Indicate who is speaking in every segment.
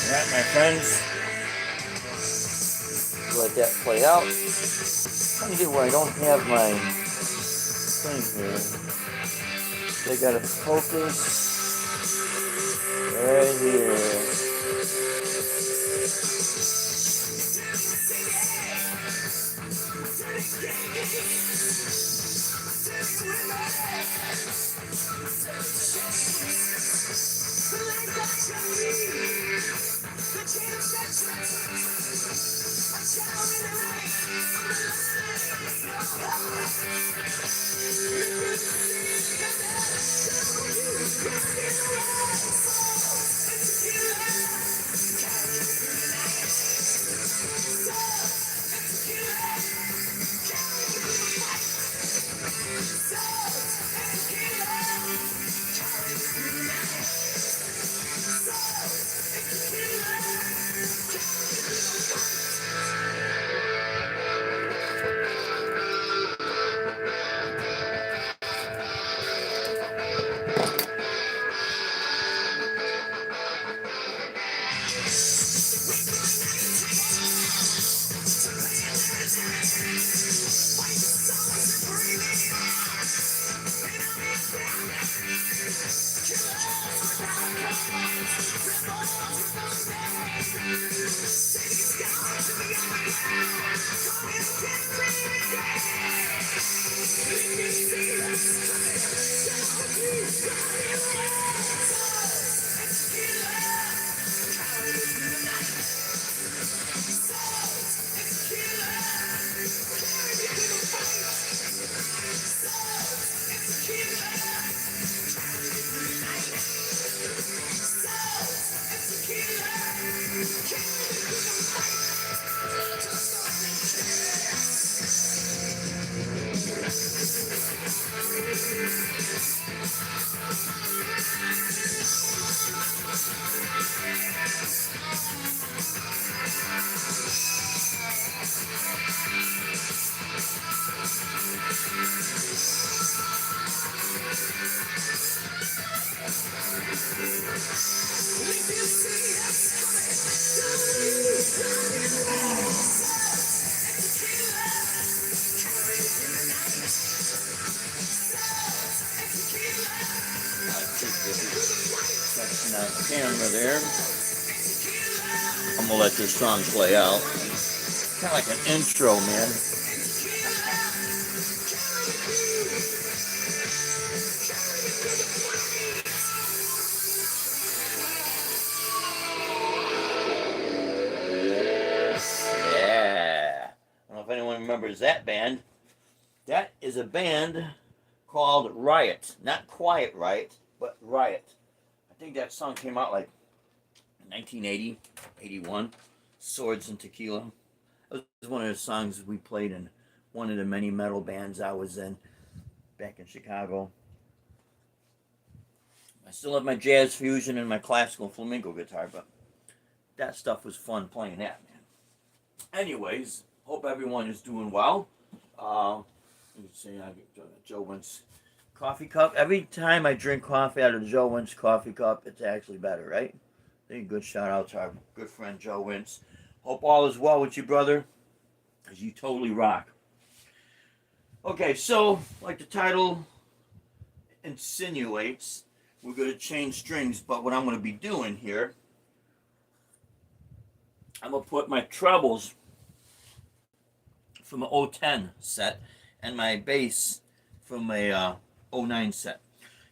Speaker 1: Alright, my friends, let that play out. Trying to get where I don't have my thing here. So I gotta focus right here. Section on the camera there. I'm gonna let this song play out. Kind of like an intro, man. Yeah. I don't know if anyone remembers that band. That is a band called Riot. Not Quiet Riot, but Riot. I think that song came out like 1980, 81. Swords and Tequila. It was one of the songs we played in one of the many metal bands I was in back in Chicago. I still have my jazz fusion and my classical flamenco guitar, but that stuff was fun playing that, man. Anyways, hope everyone is doing well. Let's see, I get Joe Wentz coffee cup. Every time I drink coffee out of the Joe Wentz coffee cup, it's actually better, right? I think a good shout out to our good friend Joe Wentz. Hope all is well with you, brother, because you totally rock. Okay, so like the title insinuates, we're going to change strings, but what I'm going to be doing here, I'm going to put my trebles from an 010 set and my bass from a 09 set.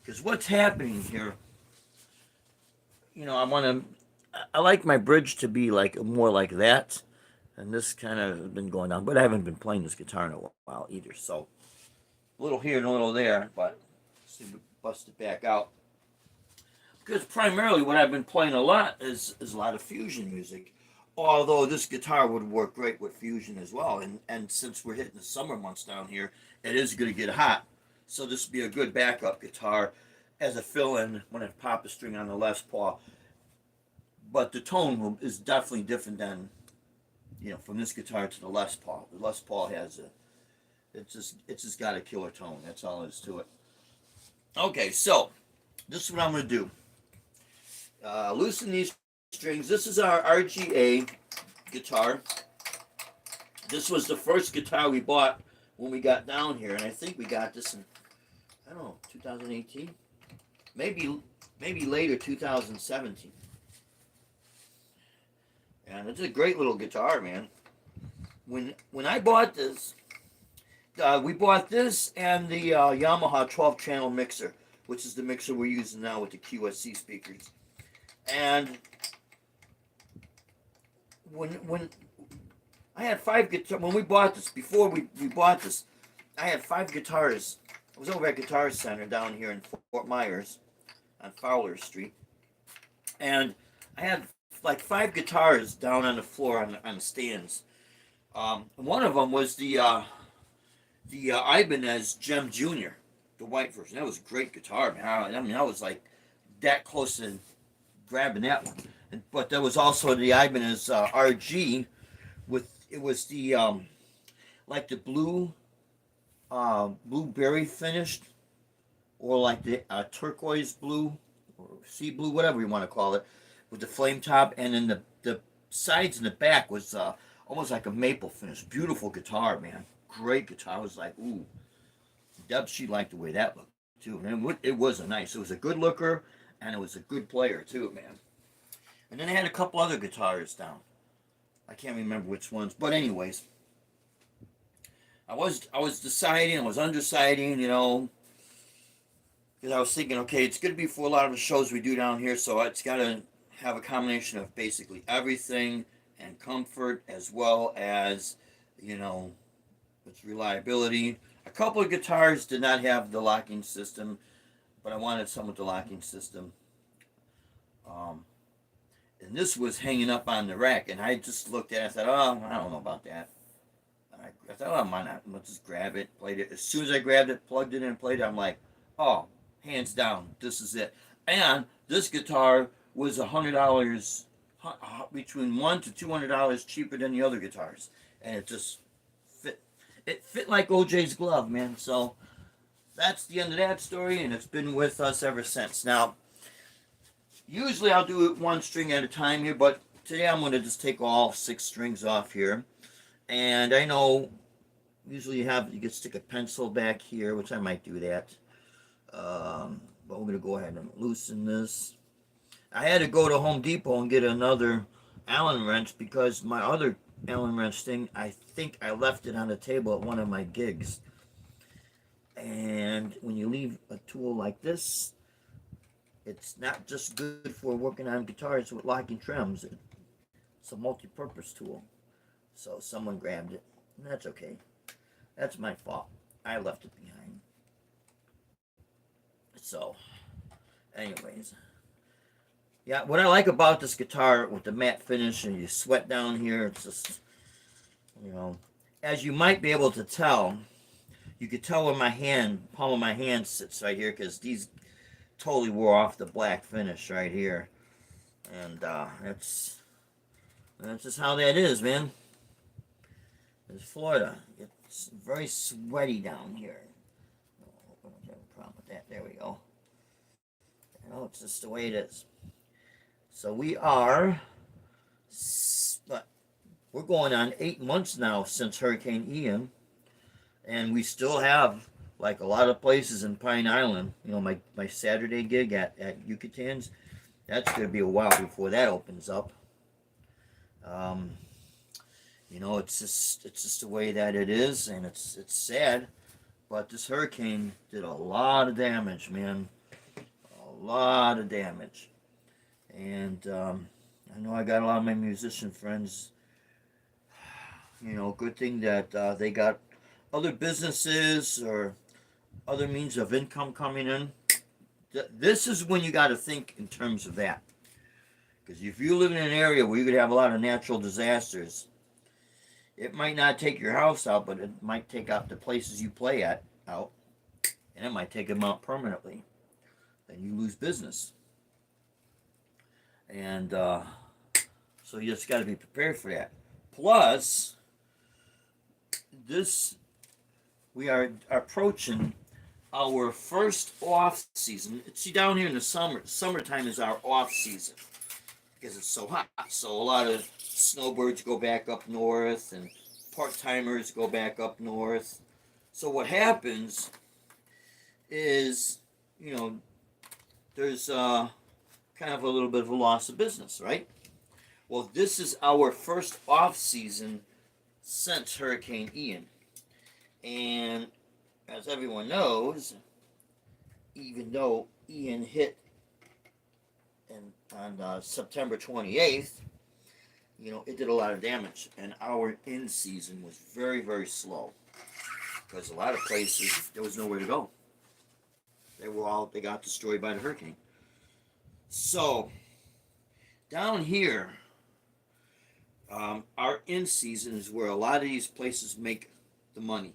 Speaker 1: Because what's happening here, you know, I like my bridge to be like more like that. And this kind of has been going on, but I haven't been playing this guitar in a while either. So a little here and a little there, but see if we bust it back out. Because primarily what I've been playing a lot is a lot of fusion music. Although this guitar would work great with fusion as well. And since we're hitting the summer months down here, it is going to get hot. So this would be a good backup guitar as a fill-in when I pop a string on the Les Paul. But the tone is definitely different than, you know, from this guitar to the Les Paul. The Les Paul has it's just got a killer tone. That's all there is to it. Okay, so this is what I'm going to do. Loosen these strings. This is our RGA guitar. This was the first guitar we bought when we got down here, and I think we got this in, I don't know, 2018, maybe later 2017. And it's a great little guitar, man. When I bought this, we bought this and the Yamaha 12-channel mixer, which is the mixer we're using now with the QSC speakers. And when I had 5 guitars, when we bought this, before we bought this, I had 5 guitars. I was over at Guitar Center down here in Fort Myers on Fowler Street. And I had like 5 guitars down on the floor on stands. One of them was the Ibanez Gem Jr., the white version. That was a great guitar, man. I mean, I was like that close to grabbing that one. But there was also the Ibanez RG with, it was the like the blueberry finished, or like the turquoise blue or sea blue, whatever you want to call it, with the flame top, and then the sides and the back was almost like a maple finish. Beautiful guitar, man. Great guitar. I was like, ooh. Deb, she liked the way that looked too. And it was it was a good looker, and it was a good player too, man. And then I had a couple other guitars down. I can't remember which ones, but anyways, I was deciding, I was undeciding, you know, because I was thinking, okay, it's going to be for a lot of the shows we do down here, so it's got to have a combination of basically everything and comfort, as well as, you know, its reliability. A couple of guitars did not have the locking system, but I wanted some with the locking system. And this was hanging up on the rack, and I just looked at it and said, oh, I don't know about that. I thought, oh, why not? Let's just grab it, played it. As soon as I grabbed it, plugged it in, and played it, I'm like, oh, hands down, this is it. And this guitar was $100, between $100 to $200 cheaper than the other guitars, and it just fit. It fit like OJ's glove, man. So that's the end of that story, and it's been with us ever since. Now, usually I'll do it one string at a time here, but today I'm going to just take all 6 strings off here. And I know usually you can stick a pencil back here, which I might do that. But we're going to go ahead and loosen this. I had to go to Home Depot and get another Allen wrench because my other Allen wrench thing, I think I left it on the table at one of my gigs. And when you leave a tool like this, it's not just good for working on guitars with locking trims. It's a multi-purpose tool. So someone grabbed it. And that's okay. That's my fault. I left it behind. So, anyways. Yeah, what I like about this guitar with the matte finish and you sweat down here, it's just, you know, as you might be able to tell, you could tell where my hand, palm of my hand sits right here, because these totally wore off the black finish right here. And that's just how that is, man. It's Florida. It's very sweaty down here. I don't have a problem with that. There we go. You know, it's just the way it is. So we're going on 8 months now since Hurricane Ian, and we still have, like a lot of places in Pine Island, you know, my Saturday gig at Yucatan's, that's going to be a while before that opens up. You know, it's just the way that it is, and it's sad, but this hurricane did a lot of damage, man, a lot of damage. And I know I got a lot of my musician friends, you know, good thing that they got other businesses or other means of income coming in. This is when you got to think in terms of that. Because if you live in an area where you could have a lot of natural disasters, it might not take your house out, but it might take out the places you play out, and it might take them out permanently. Then you lose business. And so you just got to be prepared for that. Plus, we are approaching our first off season. See, down here in the summertime is our off season. because it's so hot. So a lot of snowbirds go back up north, and part-timers go back up north. So what happens is, you know, there's kind of a little bit of a loss of business, right? Well, this is our first off season since Hurricane Ian. And as everyone knows, even though Ian hit on September 28th, you know, it did a lot of damage. And our in season was very, very slow because a lot of places there was nowhere to go. They got destroyed by the hurricane. So down here, our in season is where a lot of these places make the money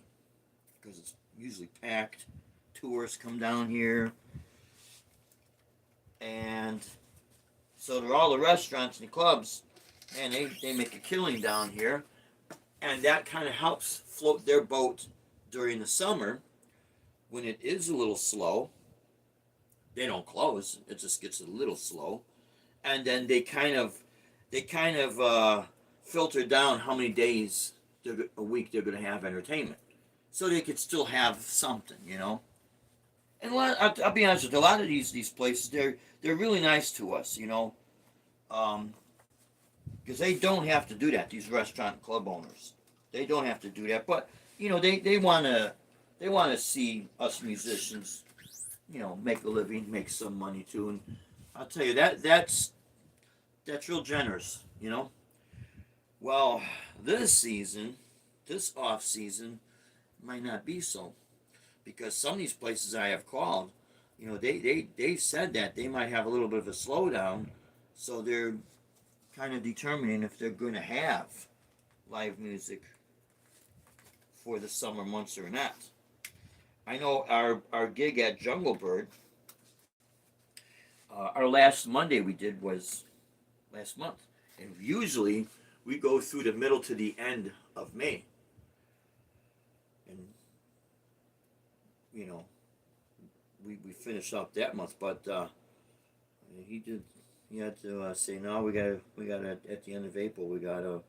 Speaker 1: because it's usually packed. Tourists come down here, and so they're all the restaurants and the clubs, and they make a killing down here, and that kind of helps float their boat during the summer when it is a little slow. They don't close; it just gets a little slow, and then they kind of filter down how many days a week they're going to have entertainment, so they could still have something, you know. And I'll be honest with you, a lot of these places they're really nice to us, you know, because they don't have to do that. These restaurant and club owners, they don't have to do that, but you know they want to see us musicians, you know, make a living, make some money too, and I'll tell you that's real generous, you know. Well, this season, this off season, might not be so because some of these places I have called, you know, they said that they might have a little bit of a slowdown, so they're kind of determining if they're going to have live music for the summer months or not. I know our gig at Jungle Bird, our last Monday we did was last month, and usually we go through the middle to the end of May, and you know we finished up that month, but he did. He had to say no. We got at the end of April. We got to,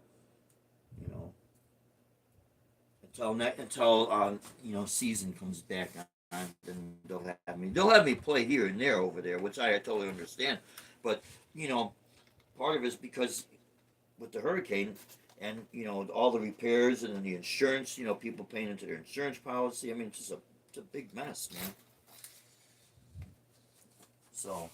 Speaker 1: you know, until you know, season comes back on. Then they'll have me play here and there over there, which I totally understand. But you know, part of it is because with the hurricane and you know all the repairs and then the insurance. You know, people paying into their insurance policy. I mean, it's a big mess, man. So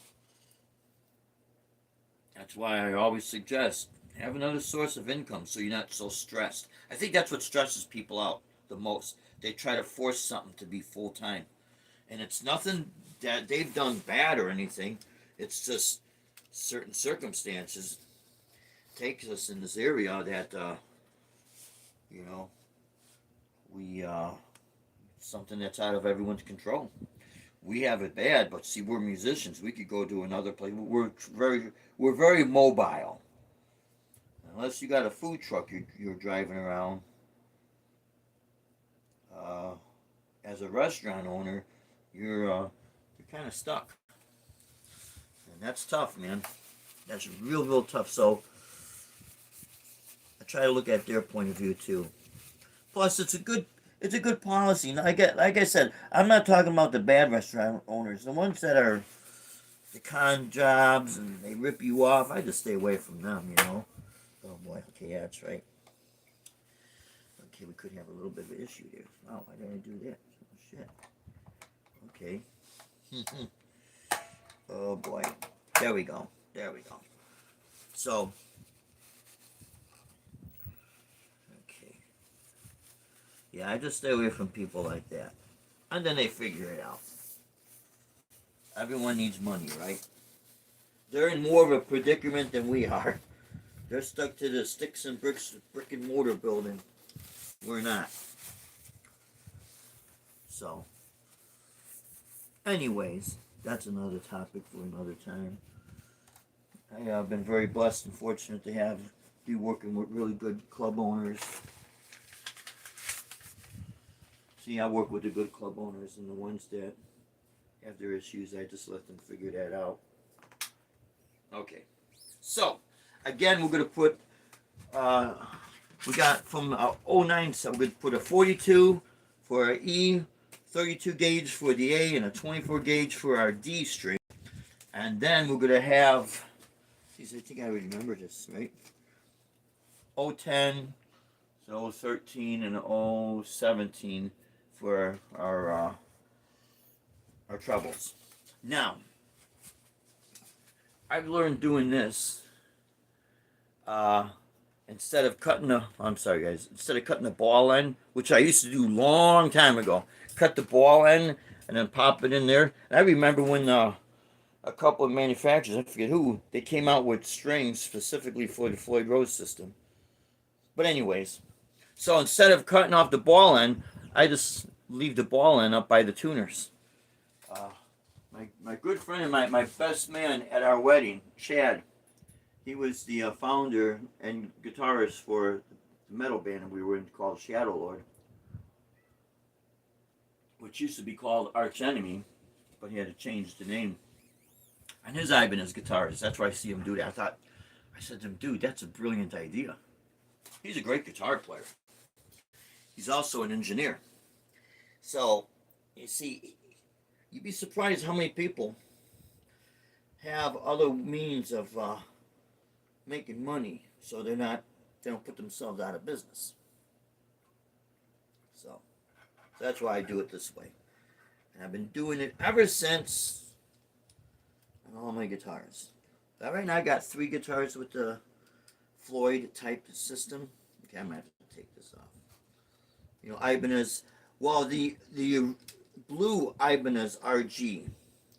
Speaker 1: that's why I always suggest have another source of income so you're not so stressed. I think that's what stresses people out the most. They try to force something to be full time, and it's nothing that they've done bad or anything. It's just certain circumstances takes us in this area that you know we something that's out of everyone's control. We have it bad, but see, we're musicians. We could go to another place. We're very mobile. Unless you got a food truck you're driving around. Uh, as a restaurant owner, you're kind of stuck, and that's tough, man. That's real tough. So I try to look at their point of view too. Plus, it's a good policy. Like I said, I'm not talking about the bad restaurant owners, the ones that are the con jobs and they rip you off. I just stay away from them, you know. Oh boy, okay, yeah, that's right. Okay, we could have a little bit of an issue there. Oh, why did I do that? Oh, shit. Okay. Oh boy. There we go. There we go. So, okay. Yeah, I just stay away from people like that. And then they figure it out. Everyone needs money, right? They're in more of a predicament than we are. They're stuck to the sticks and bricks, brick and mortar building. We're not. So, anyways, that's another topic for another time. I've been very blessed and fortunate to be working with really good club owners. See, I work with the good club owners and the ones that have their issues. I just let them figure that out. Okay. So, again, we're going to put, we got from '09, so we're going to put a 42 for our E, 32 gauge for the A, and a 24 gauge for our D string. And then we're going to have, geez, I think I remember this, right? 010, so 013, and 017 for our trebles. Now, I've learned doing this. Instead of cutting the, I'm sorry guys, instead of cutting the ball end, which I used to do long time ago, cut the ball end and then pop it in there. And I remember when a couple of manufacturers, I forget who, they came out with strings specifically for the Floyd Rose system. But anyways, so instead of cutting off the ball end, I just leave the ball end up by the tuners. My good friend and my best man at our wedding, Chad, he was the founder and guitarist for the metal band we were in called Shadow Lord, which used to be called Arch Enemy, but he had to change the name. And his Ibanez guitarist, that's why I see him do that. I said to him, dude, that's a brilliant idea. He's a great guitar player. He's also an engineer. So, you see, you'd be surprised how many people have other means of making money, so they don't put themselves out of business. So that's why I do it this way, and I've been doing it ever since on all my guitars. Right now I got 3 guitars with the Floyd type system. Okay, I'm gonna have to take this off. You know, Ibanez. Well, the blue Ibanez RG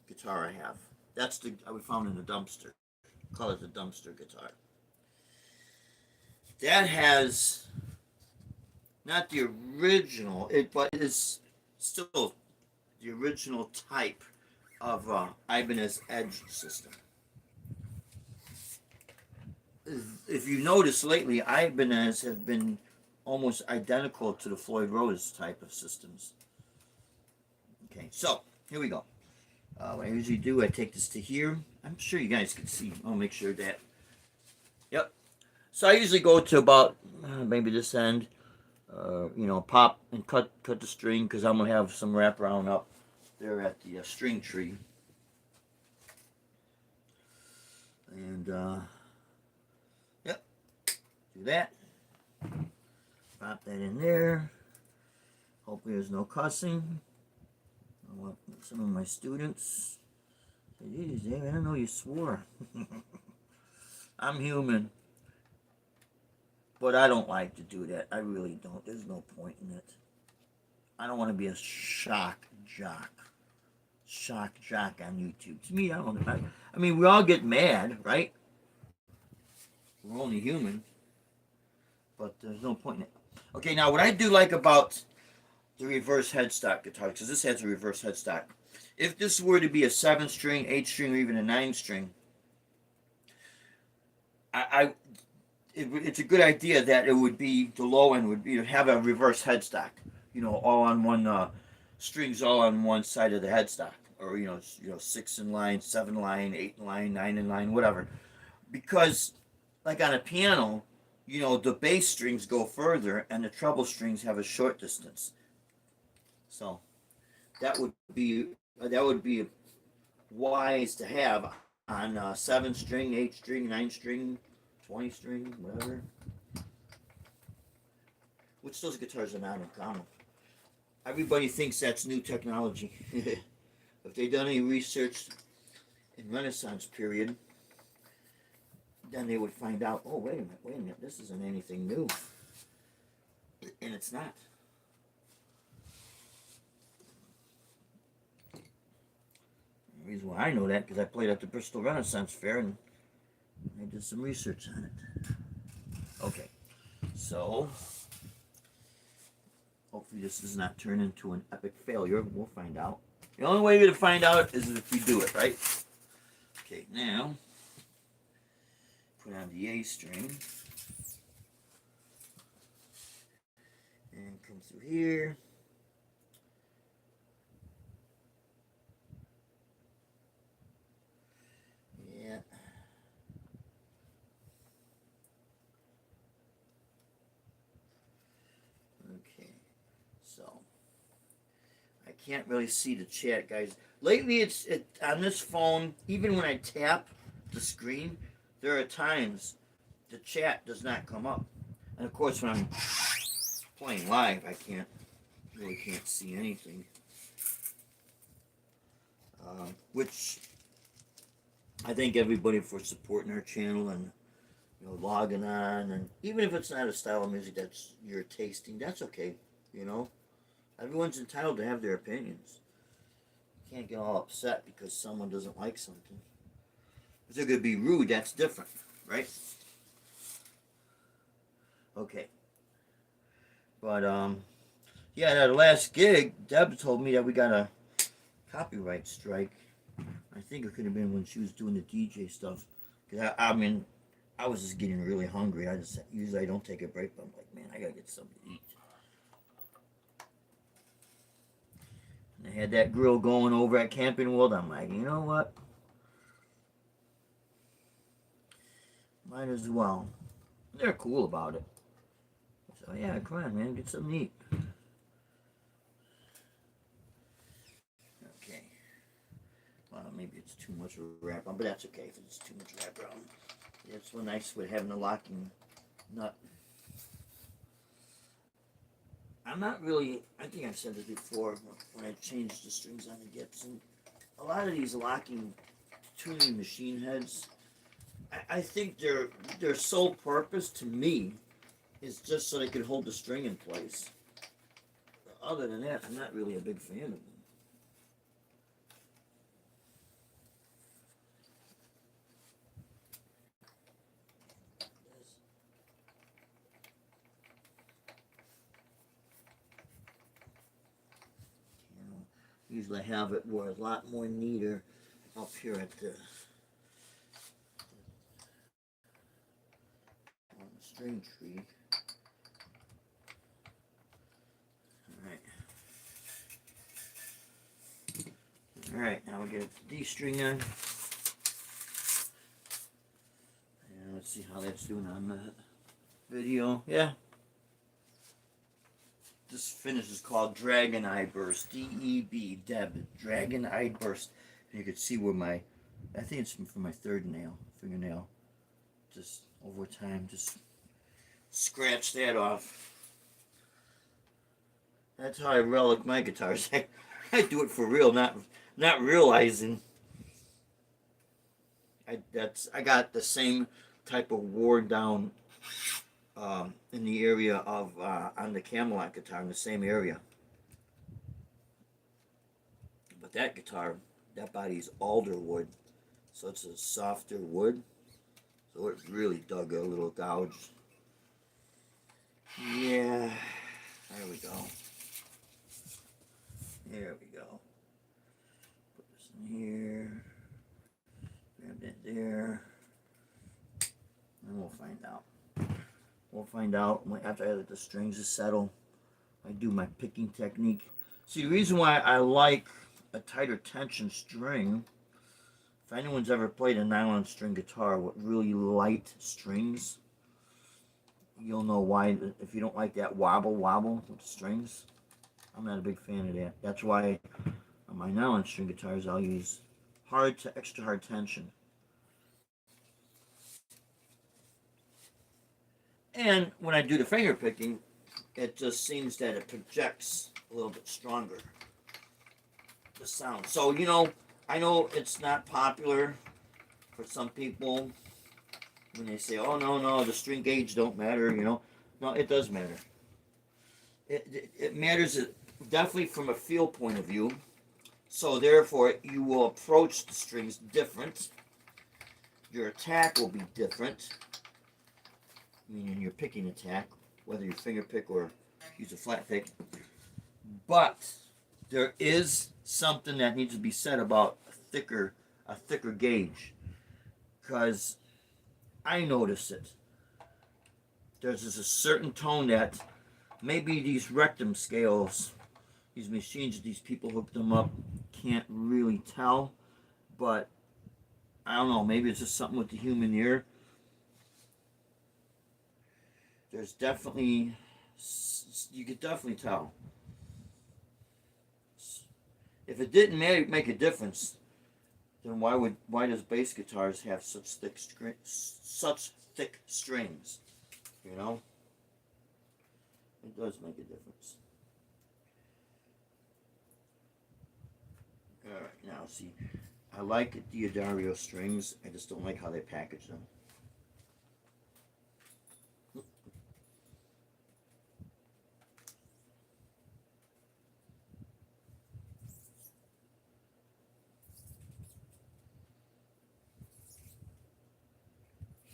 Speaker 1: guitar I have. That's the we found in the dumpster. Call it the dumpster guitar. That has not the original, but it is still the original type of Ibanez Edge system. If you notice lately, Ibanez have been almost identical to the Floyd Rose type of systems. Okay, so here we go. What I usually do, I take this to here. I'm sure you guys can see. I'll make sure that. Yep. So I usually go to about maybe this end. You know, pop and cut the string because I'm gonna have some wraparound up there at the string tree. And yep, do that. Pop that in there. Hopefully there's no cussing. I want some of my students say, geez, Dave, I didn't know you swore. I'm human. But I don't like to do that. I really don't. There's no point in it. I don't want to be a shock jock on YouTube. To me, I mean, we all get mad, right? We're only human. But there's no point in it. Okay, now what I do like about the reverse headstock guitar, because this has a reverse headstock. If this were to be a 7-string, 8-string, or even a 9-string, it's a good idea that it would be, the low end would be to have a reverse headstock. You know, all on one, strings all on one side of the headstock. Or, you know, 6 in line, 7 line, 8 in line, 9 in line, whatever. Because, like on a piano, you know, the bass strings go further and the treble strings have a short distance. So that would be wise to have on 7-string, 8-string, 9-string, 20-string, whatever. Which those guitars are not uncommon. Everybody thinks that's new technology. If they've done any research in Renaissance period, then they would find out, oh, wait a minute, this isn't anything new. And it's not. The reason why I know that, because I played at the Bristol Renaissance Fair and I did some research on it. Okay, so hopefully this does not turn into an epic failure. We'll find out. The only way to find out is if we do it, right? Okay, now put on the A string and come through here. Yeah. can't really see the chat, guys. Lately, it's on this phone. Even when I tap the screen, there are times the chat does not come up. And of course, when I'm playing live, I can't see anything. Which I thank everybody for supporting our channel and logging on, and even if it's not a style of music that's you're tasting, that's okay. You know, everyone's entitled to have their opinions. You can't get all upset because someone doesn't like something. If they're gonna be rude, that's different, right? Okay. But yeah, that last gig, Deb told me that we got a copyright strike. I think it could have been when she was doing the DJ stuff. Cause I mean, I was just getting really hungry. I just usually I don't take a break, but I'm like, man, I gotta get something to eat. And they had that grill going over at Camping World. I'm like, you know what? Might as well. They're cool about it. So yeah, come on, man, get something to eat. Okay. Well, maybe it's too much of a wrap on, but that's okay if it's too much wrap around. It's so nice with having a locking nut. I'm not really, I think I've said this before when I changed the strings on the Gibson. A lot of these locking tuning machine heads, I think their sole purpose to me is just so they could hold the string in place. Other than that, I'm not really a big fan of them. Usually have it where a lot more neater up here at the on the string tree. Alright, now we get the D string on. And let's see how that's doing on that video. Yeah. This finish is called Dragon Eye Burst. D-E-B, Deb. Dragon Eye Burst. And you can see where my, I think it's from my third fingernail. Just over time, just scratch that off. That's how I relic my guitars. I do it for real, not realizing. I got the same type of worn down in the area of on the Camelot guitar, in the same area. But that guitar, that body's alder wood, so it's a softer wood. So it really dug a little gouge. Yeah, there we go. There we go. Put this in here. Grab that there. And we'll find out. We'll find out after I let the strings settle. I do my picking technique. See, the reason why I like a tighter tension string, if anyone's ever played a nylon string guitar with really light strings, you'll know why. If you don't like that wobble with the strings, I'm not a big fan of that. That's why on my nylon string guitars I'll use hard to extra hard tension. And when I do the finger picking, it just seems that it projects a little bit stronger, the sound. So, I know it's not popular for some people when they say, oh, no, the string gauge don't matter, No, it does matter. It matters definitely from a feel point of view. So, therefore, you will approach the strings different. Your attack will be different. Meaning your picking attack, whether you finger pick or use a flat pick. But there is something that needs to be said about a thicker gauge, because I notice it. There's just a certain tone that maybe these rectum scales, these machines, these people hook them up, can't really tell. But I don't know, maybe it's just something with the human ear. There's definitely, you could definitely tell. If it didn't make a difference, then why does bass guitars have such thick strings? You know, it does make a difference. All right, now see, I like D'Addario strings. I just don't like how they package them.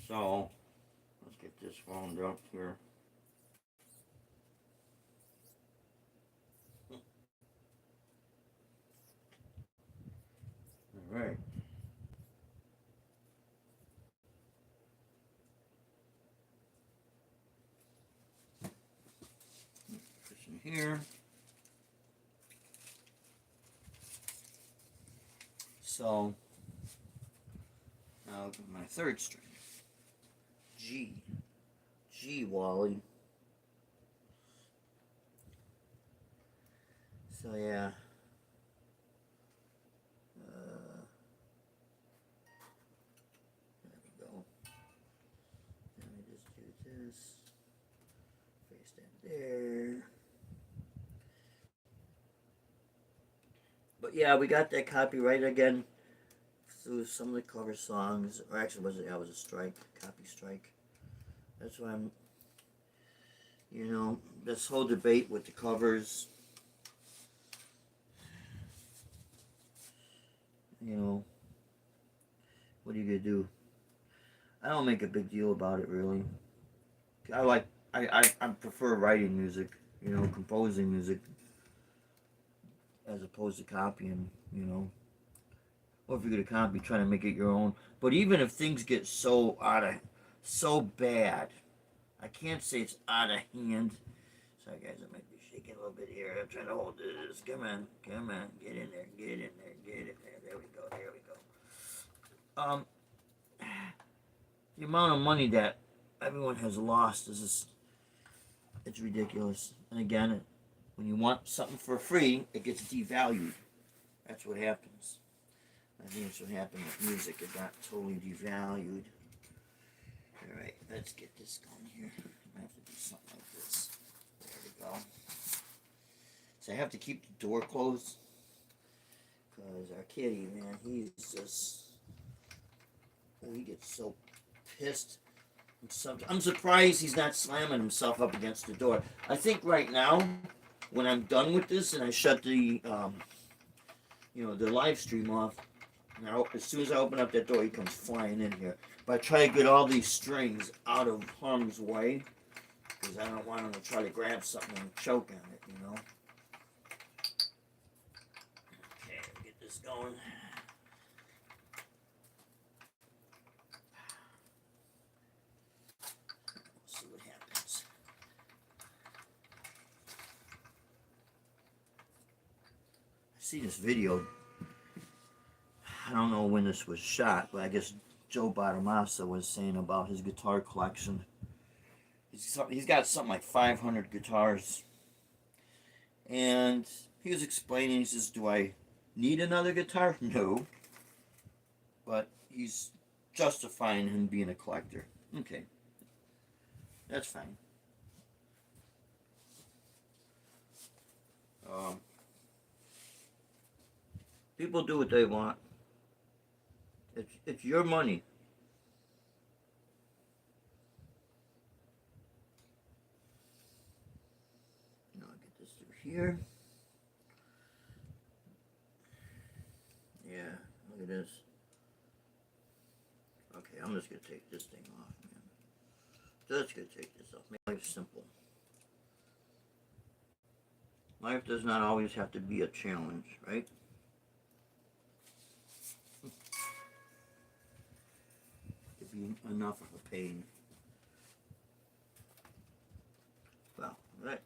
Speaker 1: So let's get this wound up here. All right. This in here. So now my third string, G, Wally. So yeah. There we go. Let me just do this. Face that there. But yeah, we got that copyright again through some of the cover songs, or actually was a strike, copy strike. That's why I'm, this whole debate with the covers, what are you gonna do? I don't make a big deal about it really. I prefer writing music, composing music, as opposed to copying, or if you're gonna copy, trying to make it your own. But even if things get so bad, I can't say it's out of hand. Sorry guys, I might be shaking a little bit here. I'm trying to hold this. Come on, get in there, get in there, get in there. There we go, there we go. The amount of money that everyone has lost is just, it's ridiculous. And again, when you want something for free, it gets devalued. That's what happens. I think that's what happened with music. It got totally devalued. Alright, let's get this going here. I have to do something like this. There we go. So I have to keep the door closed, because our kitty, man, he's just, he gets so pissed. I'm surprised he's not slamming himself up against the door. I think right now, when I'm done with this and I shut the the live stream off, now as soon as I open up that door, he comes flying in here. But I try to get all these strings out of harm's way, because I don't want him to try to grab something and choke on it, Okay, get this going. Let's see what happens. I see this video. I don't know when this was shot, but I guess Joe Bonamassa was saying about his guitar collection. He's got something like 500 guitars. And he was explaining, he says, do I need another guitar? No. But he's justifying him being a collector. Okay. That's fine. People do what they want. It's your money. Now I'll get this through here. Yeah, look at this. Okay, I'm just gonna take this thing off, man. Just gonna take this off. Make life simple. Life does not always have to be a challenge, right? To be enough of a pain. Well, right.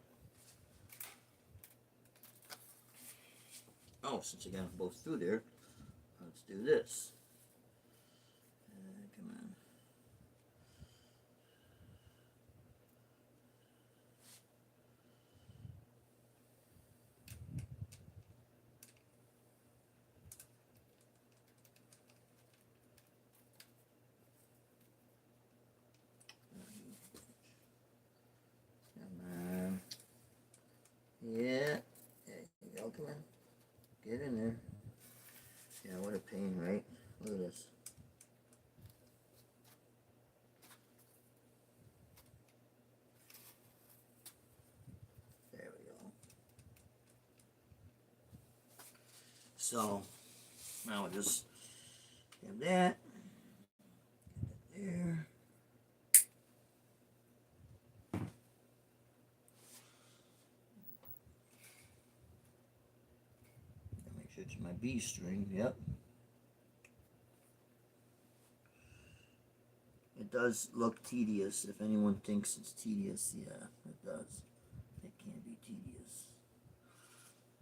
Speaker 1: Oh, since I got them both through there, let's do this. Come on. in there. Yeah, what a pain, right? Look at this. There we go. So, now we'll just have that. There. Make sure it's my B string, yep. It does look tedious. If anyone thinks it's tedious, yeah, it does. It can be tedious.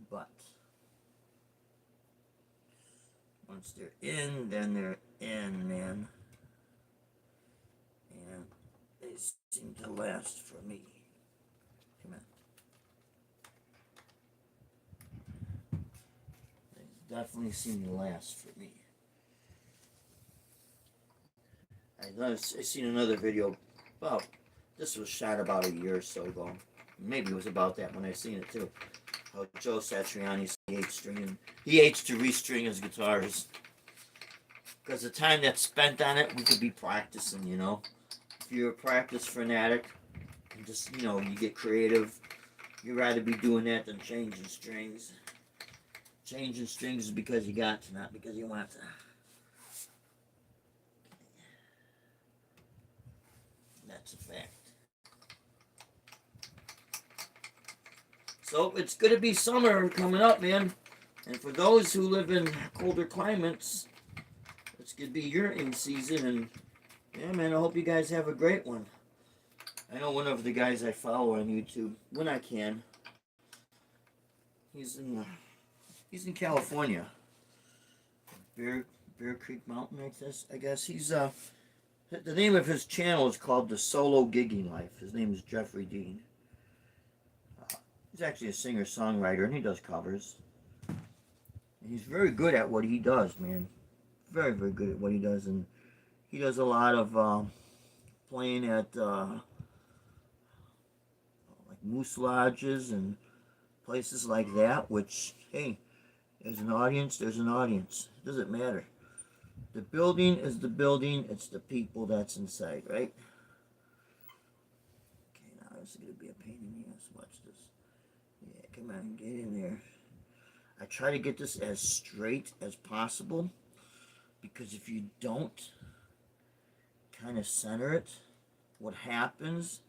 Speaker 1: But once they're in, then they're in, man. And they seem to last for me. Come on. They definitely seem to last for me. I seen another video about, this was shot about a year or so ago. Maybe it was about that when I seen it too. How Joe Satriani, he hates to restring his guitars. Because the time that's spent on it, we could be practicing, you know. If you're a practice fanatic, and just, you know, you get creative, you'd rather be doing that than changing strings. Changing strings is because you got to, not because you want to. That's a fact. So it's going to be summer coming up, man. And for those who live in colder climates, it's going to be your in season. And yeah, man, I hope you guys have a great one. I know one of the guys I follow on YouTube, when I can, he's in California, Bear Creek Mountain, I guess. He's the name of his channel is called The Solo Gigging Life. His name is Jeffrey Dean. He's actually a singer-songwriter, and he does covers. And he's very good at what he does, man. Very, very good at what he does. And he does a lot of playing at like moose lodges and places like that, which, hey, there's an audience, there's an audience. It doesn't matter. The building is the building, it's the people that's inside, right? Okay, now this is going to be a pain in the ass. Watch this. Yeah, come on, get in there. I try to get this as straight as possible, because if you don't kind of center it, what happens,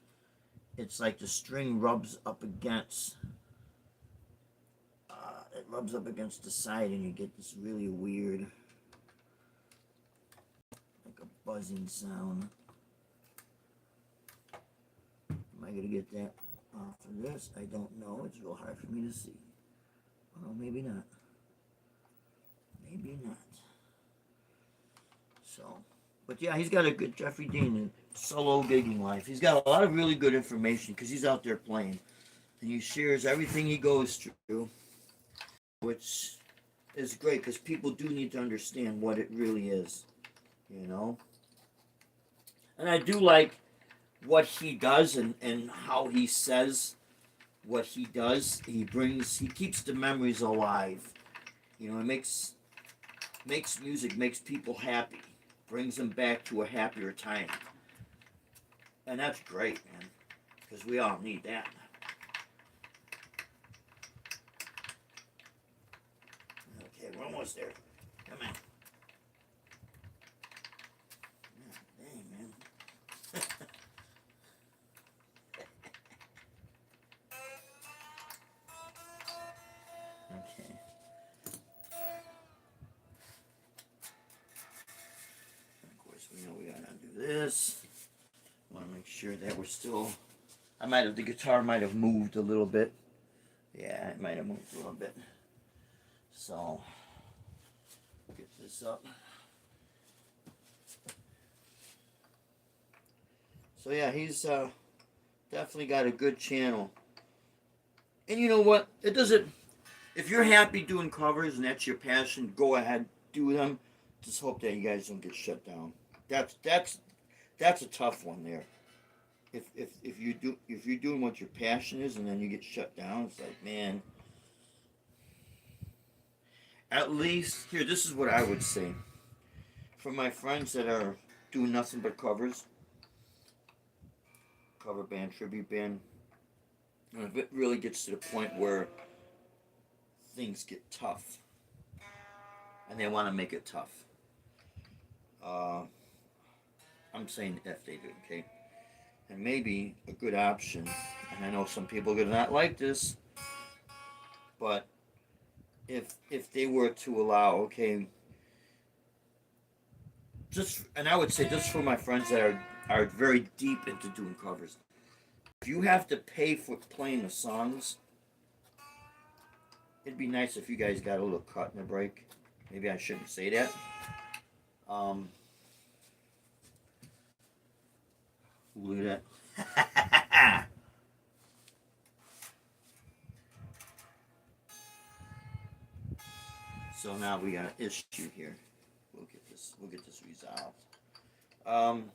Speaker 1: it's like the string rubs up against, it rubs up against the side, and you get this really weird, like a buzzing sound. Am I going to get that off of this? I don't know. It's real hard for me to see. Well, maybe not. Maybe not. So, but yeah, he's got a good Jeffrey Dean Solo Gigging Life. He's got a lot of really good information because he's out there playing. And he shares everything he goes through, which is great because people do need to understand what it really is, you know? And I do like what he does and how he says what he does. He keeps the memories alive. You know, it makes music, makes people happy, brings them back to a happier time. And that's great, man, because we all need that. Okay, we're almost there. Come on. God dang, man. Okay. Of course, we know we gotta do this. Want to make sure that we're still. The guitar might have moved a little bit. Yeah, it might have moved a little bit. So, get this up. So yeah, he's definitely got a good channel. And you know what? It doesn't. If you're happy doing covers and that's your passion, go ahead, do them. Just hope that you guys don't get shut down. That's a tough one there. If you're doing what your passion is and then you get shut down, it's like, man. At least here, this is what I would say for my friends that are doing nothing but covers, cover band, tribute band. And if it really gets to the point where things get tough, and they want to make it tough, uh, I'm saying if they do, okay. And maybe a good option, and I know some people are gonna not like this, but if they were to allow, okay, just and I would say just for my friends that are very deep into doing covers, if you have to pay for playing the songs, it'd be nice if you guys got a little cut in the break. Maybe I shouldn't say that. Um, look at that. So now we got an issue here. We'll get this. We'll get this resolved. Um,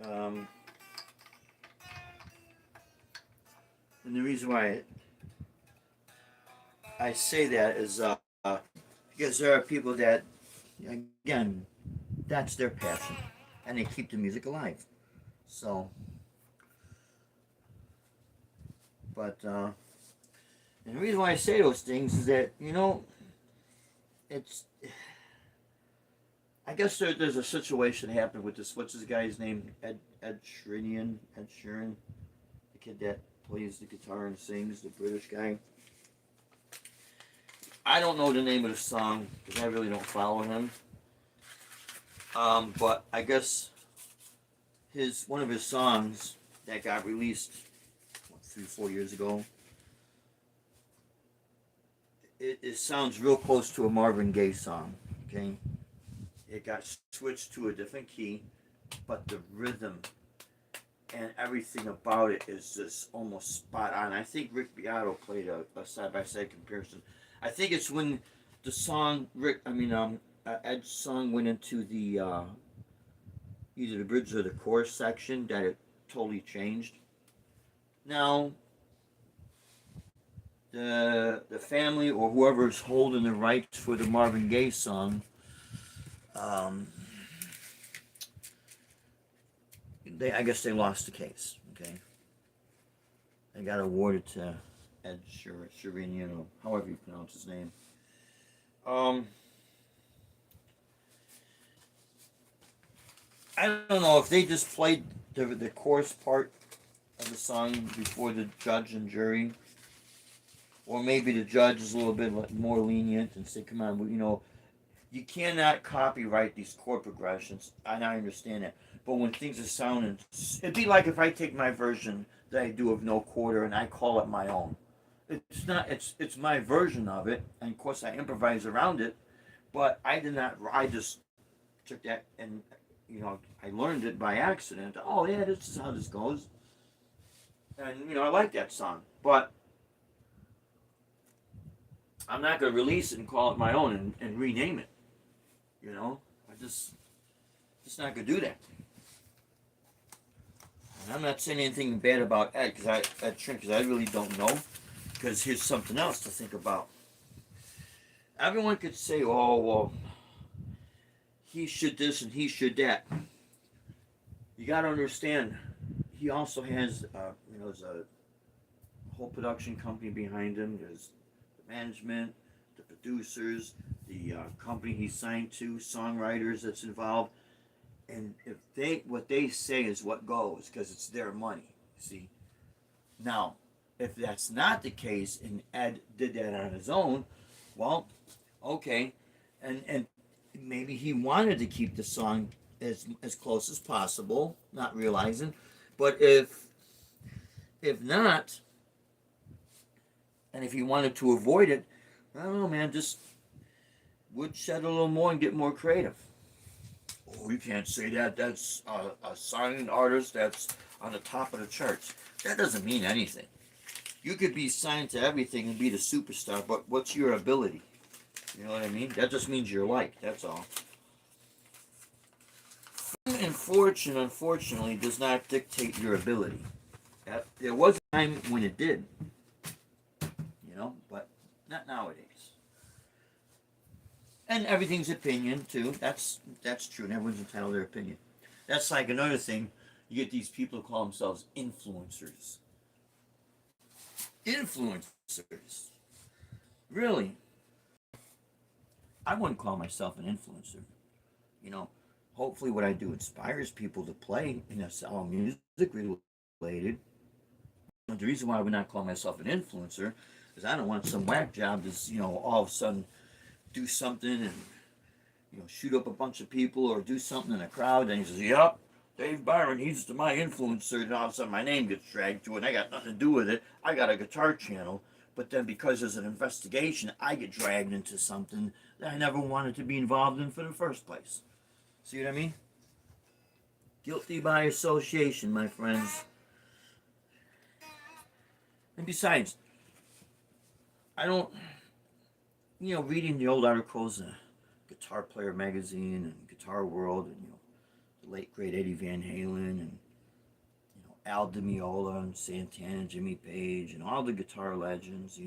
Speaker 1: um, and the reason why I say that is because there are people that, again, that's their passion, and they keep the music alive. So, but and the reason why I say those things is that it's. I guess there's a situation that happened with this. What's this guy's name? Ed Sheeran. Ed Sheeran, the kid that plays the guitar and sings, the British guy. I don't know the name of the song because I really don't follow him. But I guess his one of his songs that got released 3 or 4 years ago. It sounds real close to a Marvin Gaye song. Okay, it got switched to a different key, but the rhythm and everything about it is just almost spot on. I think Rick Beato played a side by side comparison. I think it's when the song Ed's song went into the either the bridge or the chorus section that it totally changed. Now the family or whoever's holding the rights for the Marvin Gaye song, um, I guess they lost the case. Okay, they got awarded to Ed Sheeran, or however you pronounce his name. Um, I don't know if they just played the chorus part of the song before the judge and jury, or maybe the judge is a little bit more lenient and say, "Come on, you cannot copyright these chord progressions," and I understand that. But when things are sounding, it'd be like if I take my version that I do of No Quarter and I call it my own. It's not. It's my version of it, and of course I improvise around it. But I did not. I just took that and I learned it by accident. Oh yeah, this is how this goes, and I like that song, but I'm not going to release it and call it my own and rename it. I just not going to do that. And I'm not saying anything bad about Ed because I really don't know. Because here's something else to think about. Everyone could say, "Oh well, he should this and he should that." You got to understand, he also has there's a whole production company behind him. There's the management, the producers, the company he signed to, songwriters that's involved, and if what they say is what goes because it's their money. See, now if that's not the case and Ed did that on his own, well, okay, and maybe he wanted to keep the song as close as possible, not realizing, but if not, and if he wanted to avoid it, I don't know, man, just woodshed a little more and get more creative. Oh, you can't say that. That's a signing artist that's on the top of the charts. That doesn't mean anything. You could be signed to everything and be the superstar, but what's your ability? You know what I mean? That just means you're liked. That's all. Fame and fortune, unfortunately, does not dictate your ability. There was a time when it did, but not nowadays. And everything's opinion too. That's true. And everyone's entitled to their opinion. That's like another thing. You get these people who call themselves influencers. Influencers. Really? I wouldn't call myself an influencer. You know, hopefully what I do inspires people to play, and that's all music related. But the reason why I would not call myself an influencer is I don't want some whack job to, all of a sudden do something and, shoot up a bunch of people or do something in a crowd. And he says, yep, Dave Byron, he's my influencer. And all of a sudden my name gets dragged to it. And I got nothing to do with it. I got a guitar channel. But then because there's an investigation, I get dragged into something that I never wanted to be involved in for the first place. See what I mean? Guilty by association, my friends. And besides, I don't, reading the old articles, Guitar Player magazine and Guitar World, and the late great Eddie Van Halen, and Al Di Meola and Santana, Jimmy Page, and all the guitar legends.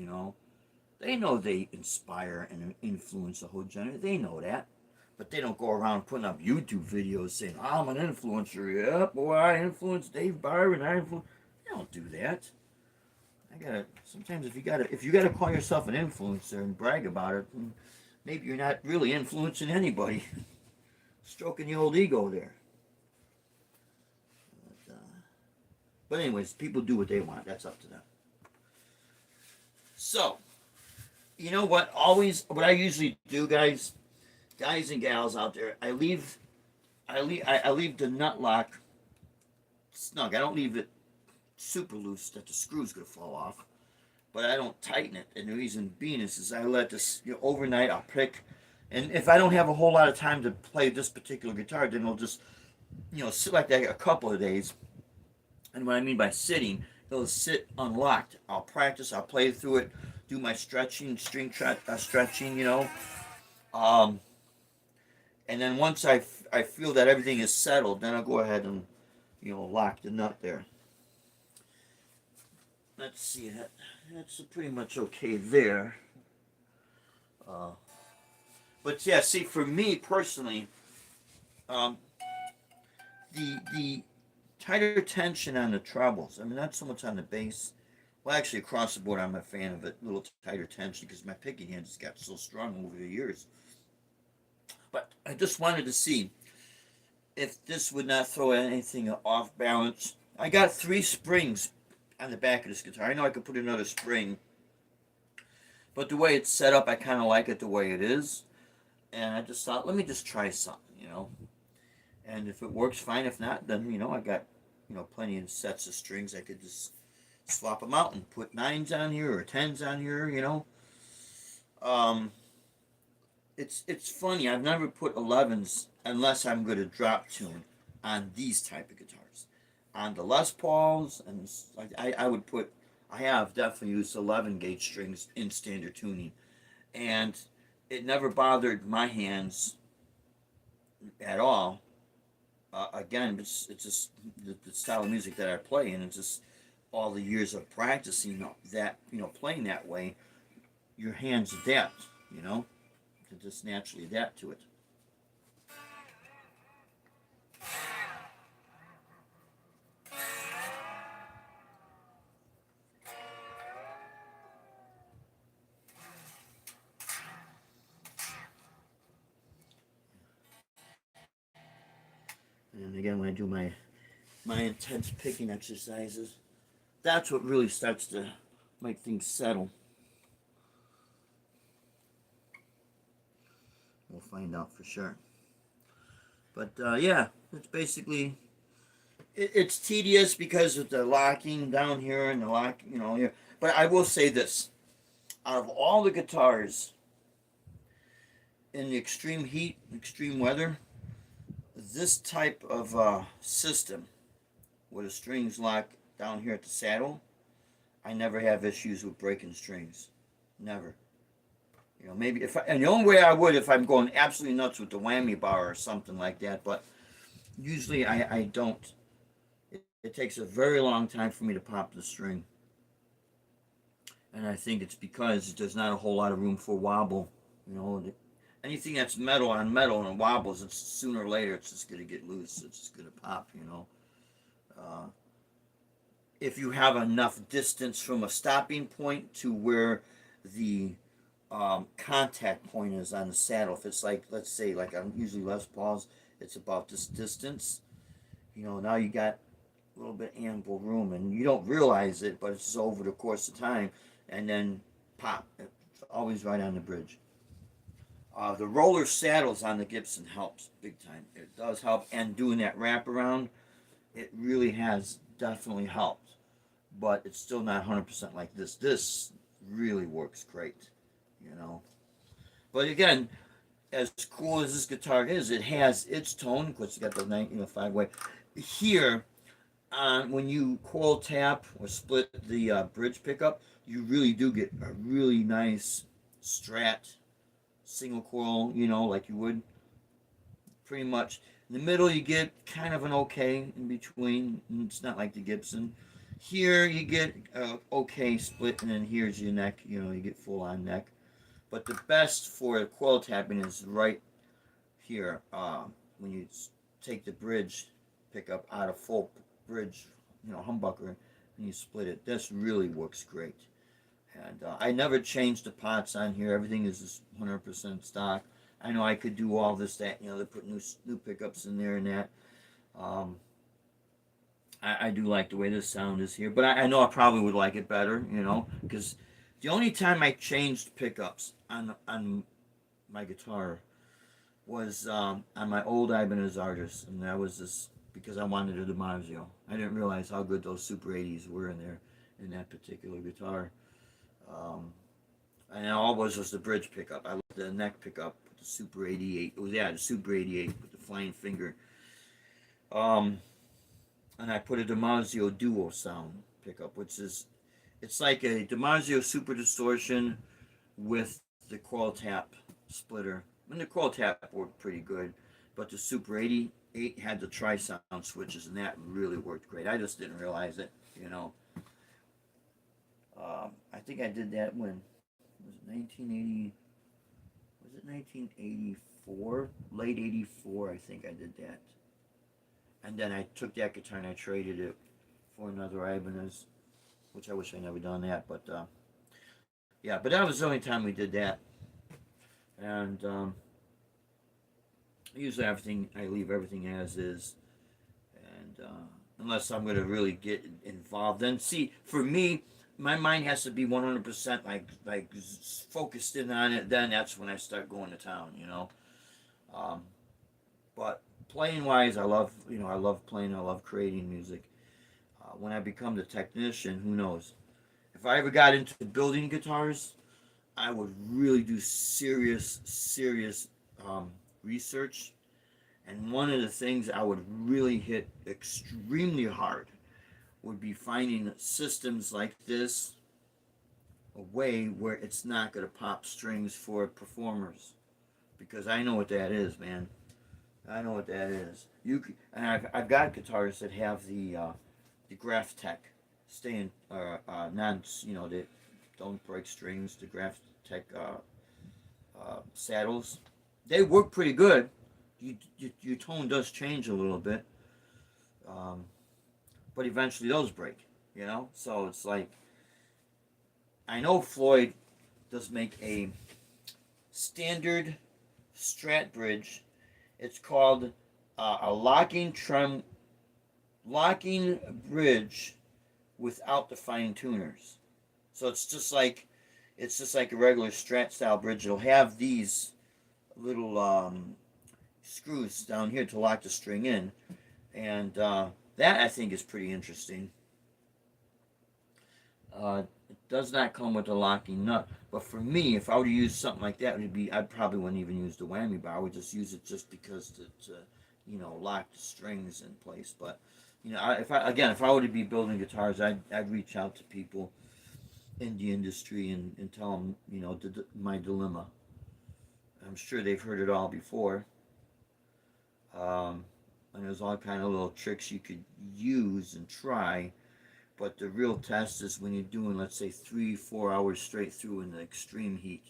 Speaker 1: They know they inspire and influence the whole genre. They know that, but they don't go around putting up YouTube videos saying, "I'm an influencer." Yeah, boy, I influenced Dave Byron. They don't do that. Sometimes if you gotta call yourself an influencer and brag about it, maybe you're not really influencing anybody. Stroking the old ego there. But anyways, people do what they want. That's up to them. So, you know what? What I usually do, guys and gals out there, I leave the nut lock snug. I don't leave it super loose that the screw's gonna fall off, but I don't tighten it. And the reason being is I let this overnight. I'll pick, and if I don't have a whole lot of time to play this particular guitar, then it'll just sit like that a couple of days. And what I mean by sitting, it'll sit unlocked. I'll practice. I'll play through it, do my stretching, stretching. And then once I feel that everything is settled, then I'll go ahead and lock the nut there. Let's see, that's pretty much okay there. But yeah, see, for me personally, the tighter tension on the trebles. I mean, not so much on the bass. Well, actually, across the board, I'm a fan of it. A little tighter tension because my picking hand just got so strong over the years. But I just wanted to see if this would not throw anything off balance. I got 3 springs on the back of this guitar. I know I could put another spring, but the way it's set up, I kind of like it the way it is. And I just thought, let me just try something, And if it works, fine. If not, then, I got, plenty of sets of strings. I could just swap them out and put 9s on here or 10s on here, It's funny. I've never put 11s unless I'm going to drop tune on these type of guitars. On the Les Pauls, and I would put, I have definitely used 11 gauge strings in standard tuning, and it never bothered my hands at all. Again, it's just the style of music that I play, and it's just all the years of practicing that, playing that way, your hands adapt, to just naturally adapt to it. And again, when I do my intense picking exercises, that's what really starts to make things settle. We'll find out for sure. But yeah, it's basically it's tedious because of the locking down here and the lock, here. But I will say this: out of all the guitars in the extreme heat, extreme weather, this type of system where the strings lock down here at the saddle, I never have issues with breaking strings. Never. You know, maybe if I, and the only way I would if I'm going absolutely nuts with the whammy bar or something like that, but usually I don't. It takes a very long time for me to pop the string. And I think it's because there's not a whole lot of room for wobble. You know, anything that's metal on metal and it wobbles, it's sooner or later it's just going to get loose. It's just going to pop, you know. Uh, if you have enough distance from a stopping point to where the contact point is on the saddle, if it's like, let's say, like I'm usually Les Pauls, it's about this distance. You know, now you got a little bit ample room, and you don't realize it, but it's just over the course of time, and then pop. It's always right on the bridge. The roller saddles on the Gibson helps big time. It does help, and doing that wraparound, it really has definitely helped. But it's still not 100% like this. This really works great, you know. But again, as cool as this guitar is, it has its tone because it's got the 5-way. Here, when you coil tap or split the bridge pickup, you really do get a really nice Strat single coil, you know, like you would pretty much. In the middle, you get kind of an okay in between. It's not like the Gibson. Here, you get okay split, and then here's your neck. You know, you get full on neck. But the best for coil tapping is right here when you take the bridge pickup out of full bridge, you know, humbucker, and you split it. This really works great. And I never changed the pots on here. Everything is just 100% stock. I know I could do all this, that, you know, they put new pickups in there and that. Um, I do like the way this sound is here, but I know I probably would like it better, you know, because the only time I changed pickups on my guitar was on my old Ibanez Artist, and that was this because I wanted a DiMarzio. I didn't realize how good those Super 80s were in there in that particular guitar. Um, and all it was the bridge pickup. I loved the neck pickup with the Super 88. It was the Super 88 with the flying finger. Um, and I put a DiMarzio Duo sound pickup, which is it's like a DiMarzio Super Distortion with the coil tap splitter. And the coil tap worked pretty good, but the Super 88 had the tri-sound switches, and that really worked great. I just didn't realize it, you know. I think I did that when was it 1980? Was it 1984? Late 84, I think I did that. And then I took that guitar and I traded it for another Ibanez, which I wish I never done that. But yeah, but that was the only time we did that. And usually everything I leave everything as is, and unless I'm gonna really get involved. Then see, for me, my mind has to be 100% like focused in on it. Then that's when I start going to town, you know. Um, but playing wise, I love playing. I love creating music. When I become the technician, who knows? If I ever got into building guitars, I would really do serious research. And one of the things I would really hit extremely hard would be finding systems like this a way where it's not going to pop strings for performers, because I know what that is, man. I know what that is. And I've got guitars that have the Graph Tech staying non, you know, they don't break strings. The Graph Tech saddles, they work pretty good. Your tone does change a little bit, um, but eventually those break. You know, so it's like I know Floyd does make a standard Strat bridge. It's called a locking bridge without the fine tuners. So it's just like a regular Strat style bridge. It'll have these little screws down here to lock the string in, and that I think is pretty interesting. It does not come with a locking nut, but for me, if I were to use something like that, I probably wouldn't even use the whammy bar. I would just use it just because to lock the strings in place. But if I were to be building guitars, I'd reach out to people in the industry and tell them my dilemma. I'm sure they've heard it all before. And there's all kind of little tricks you could use and try. But the real test is when you're doing, let's say, 3-4 hours straight through in the extreme heat,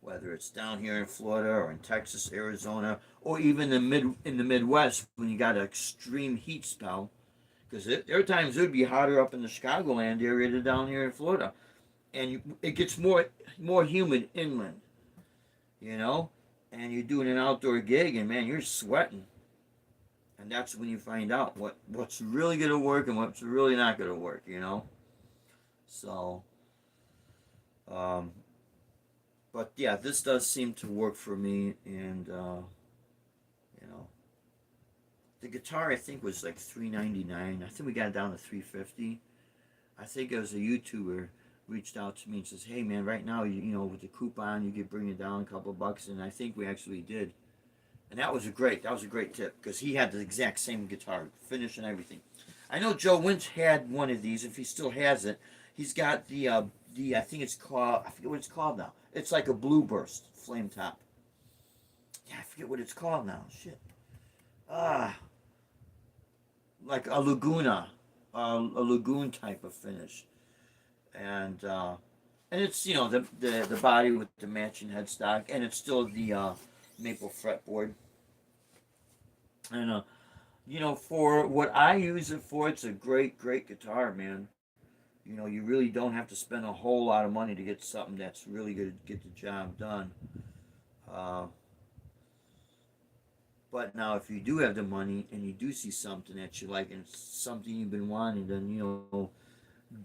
Speaker 1: whether it's down here in Florida or in Texas, Arizona, or even in the Midwest when you got an extreme heat spell. Because there are times it would be hotter up in the Chicagoland area than down here in Florida, and it gets more humid inland, and you're doing an outdoor gig, and man, you're sweating, and that's when you find out what's really gonna work and what's really not gonna work. So, um, but yeah, this does seem to work for me, and you know, the guitar I think was like $399. I think we got it down to $350. I think it was a YouTuber reached out to me and says, "Hey man, right now with the coupon you could bring it down a couple bucks," and I think we actually did. And that was a great tip because he had the exact same guitar finish and everything. I know Joe Winch had one of these. If he still has it, he's got the I think it's called, I forget what it's called now. It's like a Blue Burst flame top. Yeah, I forget what it's called now. Shit. Ah, like a Laguna, a lagoon type of finish, and it's the body with the matching headstock, and it's still the maple fretboard, and for what I use it for, it's a great guitar, man. You really don't have to spend a whole lot of money to get something that's really going to get the job done. Uh, but now, if you do have the money and you do see something that you like and it's something you've been wanting, then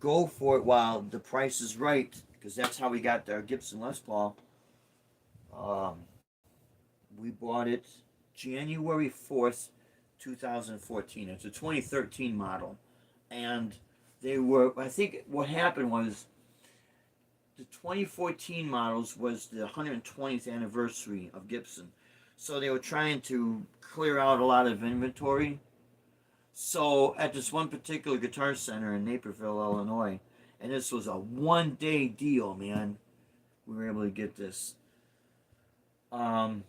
Speaker 1: go for it while the price is right, because that's how we got our Gibson Les Paul. Um, we bought it January 4th, 2014. It's a 2013 model, and I think what happened was the 2014 models was the 120th anniversary of Gibson, so they were trying to clear out a lot of inventory. So at this one particular guitar center in Naperville, Illinois, and this was a 1 day deal, man. We were able to get this. Um,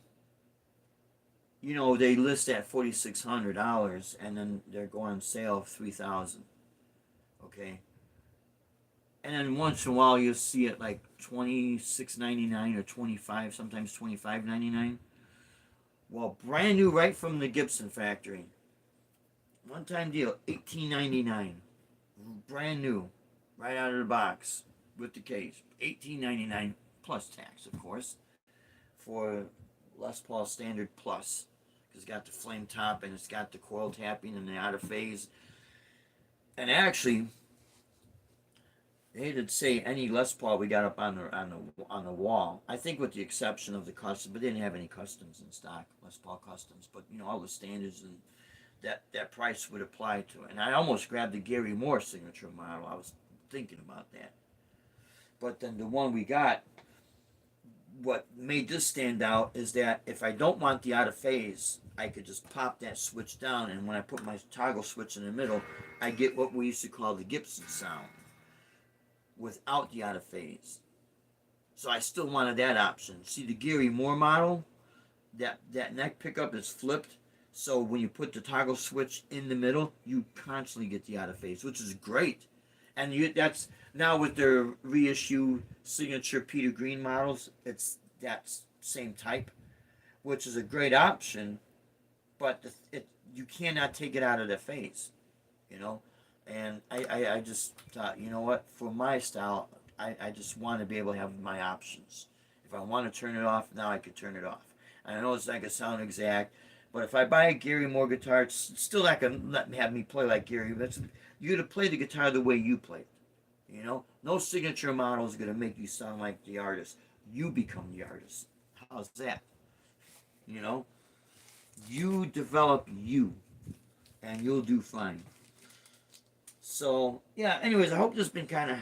Speaker 1: they list at $4,600, and then they're going on sale of 3,000. Okay, and then once in a while you'll see it like 26.99 or 25, sometimes 25.99. Well, brand new right from the Gibson factory. One time deal, 18.99, brand new, right out of the box with the case. 18.99 plus tax, of course, for Les Paul Standard Plus. It's got the flame top and it's got the coil tapping and the out of phase. And actually, they didn't say any Les Paul we got up on the wall. I think with the exception of the custom, but they didn't have any customs in stock, Les Paul customs. But all the standards and that price would apply to it. And I almost grabbed the Gary Moore signature model. I was thinking about that. But then the one we got, what made this stand out is that if I don't want the out of phase, I could just pop that switch down, and when I put my toggle switch in the middle, I get what we used to call the Gibson sound without the out of phase. So I still wanted that option. See the Gary Moore model, that neck pickup is flipped. So when you put the toggle switch in the middle, you constantly get the out of phase, which is great. And that's now with their reissue signature Peter Green models. It's that same type, which is a great option. But you cannot take it out of the phase, you know. And I just thought, you know what, for my style, I just want to be able to have my options. If I want to turn it off, now I can turn it off. And I know it's not going to sound exact, but if I buy a Gary Moore guitar, it's still not going to have me play like Gary. You're going to play the guitar the way you play it. You know? No signature model is going to make you sound like the artist. You become the artist. How's that? You know? You develop you, and you'll do fine. So, yeah, anyways, I hope this has been kind of,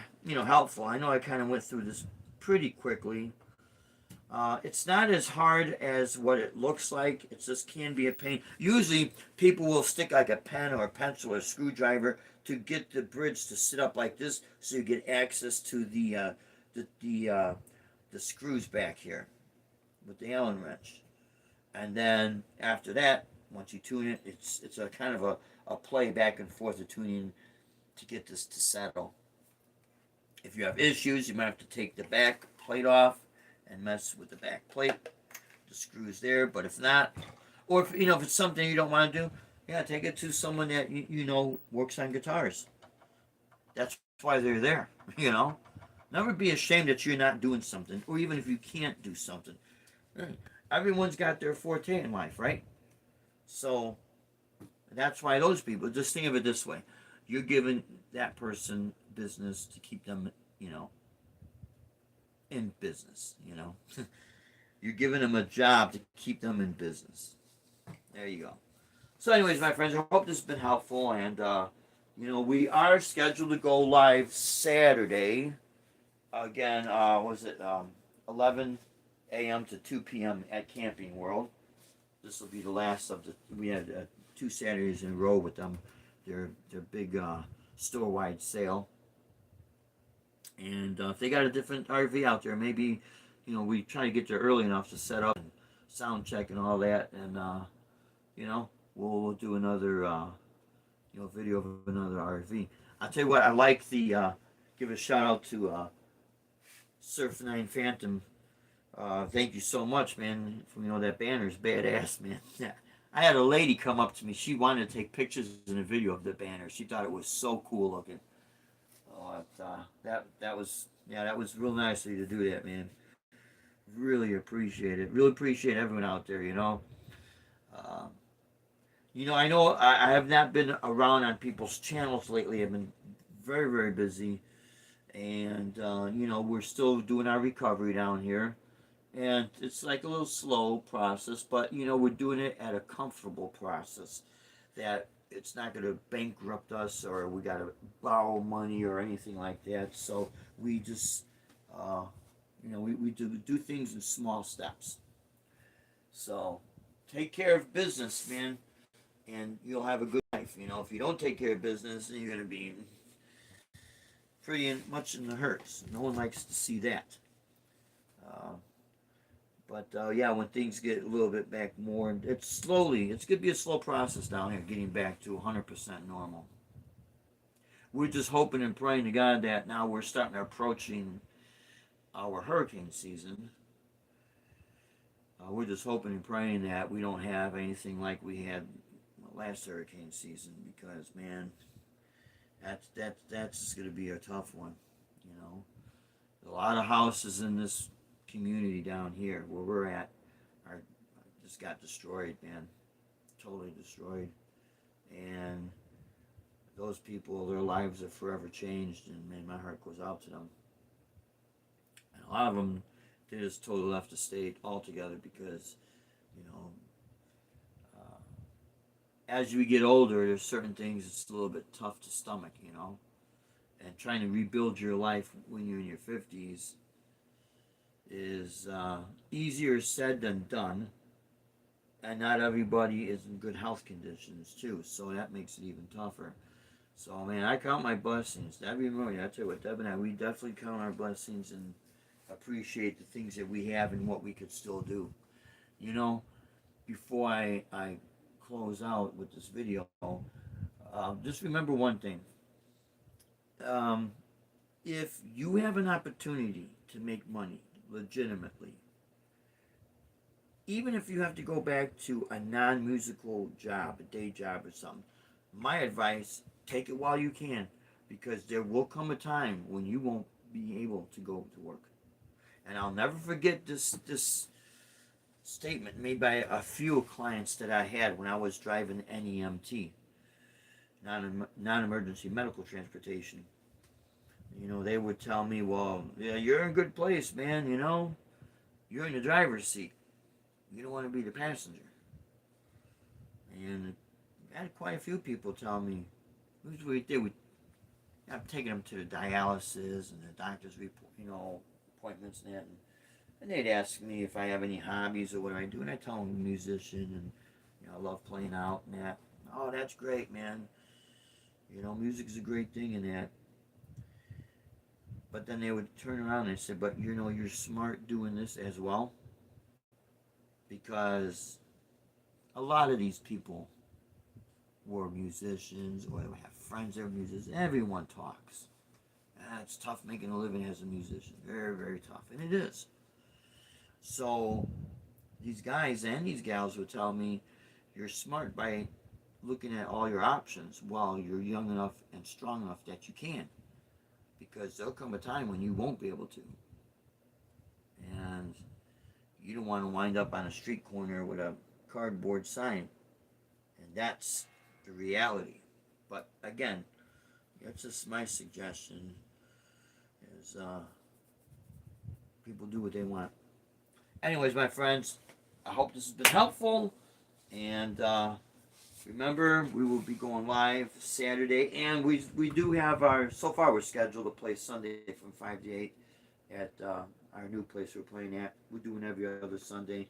Speaker 1: helpful. I know I kind of went through this pretty quickly. It's not as hard as what it looks like. It just can be a pain. Usually, people will stick like a pen or a pencil or a screwdriver to get the bridge to sit up like this, so you get access to the the, uh, the screws back here with the Allen wrench. And then after that, once you tune it, it's a kind of a play back and forth of tuning to get this to settle. If you have issues, you might have to take the back plate off and mess with the back plate, the screws there. But if not, or if if it's something you don't want to do, yeah, take it to someone that you know works on guitars. That's why they're there. You know, never be ashamed that you're not doing something, or even if you can't do something. Everyone's got their forte in life, right? So that's why those people. Just think of it this way: you're giving that person business to keep them, in business. You're giving them a job to keep them in business. There you go. So, anyways, my friends, I hope this has been helpful. And, we are scheduled to go live Saturday. Again, was it 11 a.m. to 2 p.m. at Camping World. This will be the last of the. We had 2 Saturdays in a row with them. Their big store-wide sale. And if they got a different RV out there, maybe, we try to get there early enough to set up and sound check and all that. And, we'll do another, video of another RV. I'll tell you what, I like give a shout out to Surf 9 Phantom. Thank you so much, man. That banner's badass, man. I had a lady come up to me. She wanted to take pictures and a video of the banner. She thought it was so cool looking. Oh, that was real nice of you to do that, man. Really appreciate it. Really appreciate everyone out there. Um, I know I have not been around on people's channels lately. I've been very, very busy, and we're still doing our recovery down here, and it's like a little slow process, but we're doing it at a comfortable process that it's not going to bankrupt us or we got to borrow money or anything like that. So we just, we do things in small steps. So take care of business, man, and you'll have a good life. If you don't take care of business, then you're going to be pretty much in the hurts. No one likes to see that. Uh, But yeah, when things get a little bit back more, it's going to be a slow process down here getting back to 100% normal. We're just hoping and praying to God that now we're starting to approaching our hurricane season. We're just hoping and praying that we don't have anything like we had last hurricane season, because man, that's going to be a tough one. A lot of houses in this community down here where we're at are just got destroyed, man. Totally destroyed. And those people, their lives are forever changed, and man, my heart goes out to them. And a lot of them, they just totally left the state altogether because, as you get older, there's certain things it's a little bit tough to stomach, and trying to rebuild your life when you're in your 50s is easier said than done, and not everybody is in good health conditions too, so that makes it even tougher. So man, I count my blessings. I tell you what, Deb and I, we definitely count our blessings and appreciate the things that we have and what we could still do. Before I close out with this video, just remember one thing. If you have an opportunity to make money legitimately, even if you have to go back to a non-musical job, a day job or something, my advice, take it while you can, because there will come a time when you won't be able to go to work. And I'll never forget this statement made by a few clients that I had when I was driving NEMT, non-emergency medical transportation. They would tell me, well, yeah, you're in a good place, man, you're in the driver's seat. You don't want to be the passenger. And I had quite a few people tell me, I'm taking them to the dialysis and the doctor's report, appointments and that. And And they'd ask me if I have any hobbies or what I do, and I tell them I'm a musician, and I love playing out and that. Oh, that's great, man. Music is a great thing in that. But then they would turn around and say, but you're smart doing this as well, because a lot of these people were musicians or have friends that are musicians. Everyone talks. It's tough making a living as a musician. Very, very tough. And it is. So these guys and these gals would tell me, you're smart by looking at all your options while you're young enough and strong enough that you can. Because there'll come a time when you won't be able to. And you don't want to wind up on a street corner with a cardboard sign. And that's the reality. But again, that's just my suggestion is people do what they want. Anyways, my friends, I hope this has been helpful. And remember, we will be going live Saturday. And we do have so far we're scheduled to play Sunday from 5 to 8 at our new place we're playing at. We're doing every other Sunday.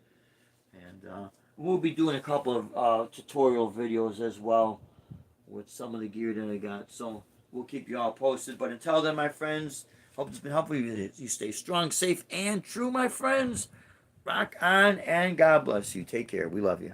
Speaker 1: And we'll be doing a couple of tutorial videos as well with some of the gear that I got. So we'll keep you all posted. But until then, my friends, hope it's been helpful. You stay strong, safe, and true, my friends. Rock on, and God bless you. Take care. We love you.